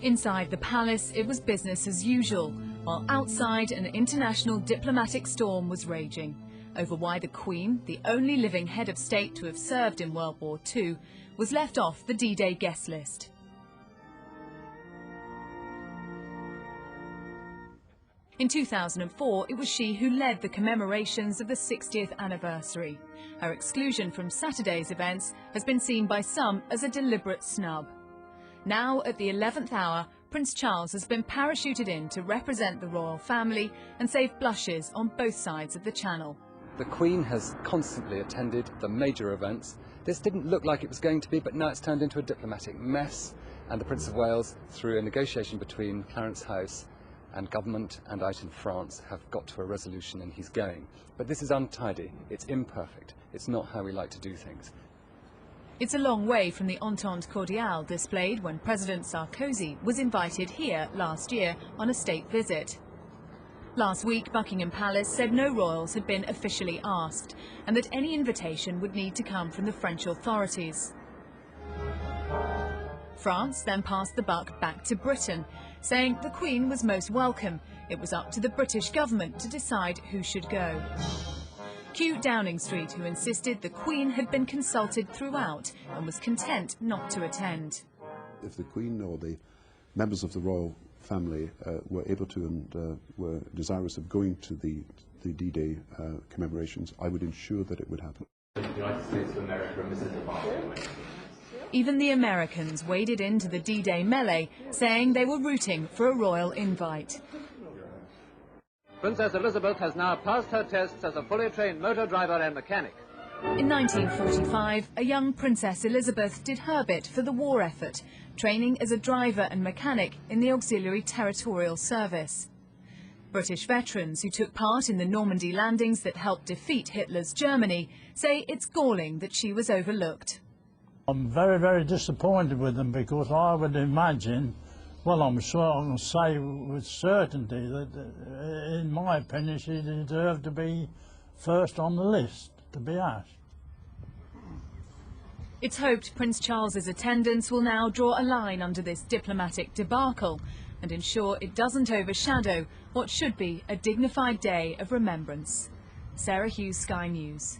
Inside the palace, it was business as usual, while outside an international diplomatic storm was raging over why the Queen, the only living head of state to have served in World War II, was left off the D-Day guest list. In 2004, it was she who led the commemorations of the 60th anniversary. Her exclusion from Saturday's events has been seen by some as a deliberate snub. Now, at the 11th hour, Prince Charles has been parachuted in to represent the royal family and save blushes on both sides of the Channel. The Queen has constantly attended the major events. This didn't look like it was going to be, but now it's turned into a diplomatic mess, and the Prince of Wales, through a negotiation between Clarence House and government and out in France, have got to a resolution, and he's going. But this is untidy, it's imperfect, it's not how we like to do things. It's a long way from the Entente Cordiale displayed when President Sarkozy was invited here last year on a state visit. Last week, Buckingham Palace said no royals had been officially asked, and that any invitation would need to come from the French authorities. France then passed the buck back to Britain, saying the Queen was most welcome. It was up to the British government to decide who should go. Cue Downing Street, who insisted the Queen had been consulted throughout and was content not to attend. If the Queen or the members of the royal family were able to and were desirous of going to the D-Day commemorations, I would ensure that it would happen. The United States of America and Mrs. Obama. Even the Americans waded into the D-Day melee, saying they were rooting for a royal invite. Princess Elizabeth has now passed her tests as a fully trained motor driver and mechanic. In 1945, a young Princess Elizabeth did her bit for the war effort, training as a driver and mechanic in the Auxiliary Territorial Service. British veterans who took part in the Normandy landings that helped defeat Hitler's Germany say it's galling that she was overlooked. I'm very, very disappointed with them, because I would imagine, well, I'm sure I can say with certainty that, in my opinion, she deserved to be first on the list to be asked. It's hoped Prince Charles's attendance will now draw a line under this diplomatic debacle and ensure it doesn't overshadow what should be a dignified day of remembrance. Sarah Hughes, Sky News.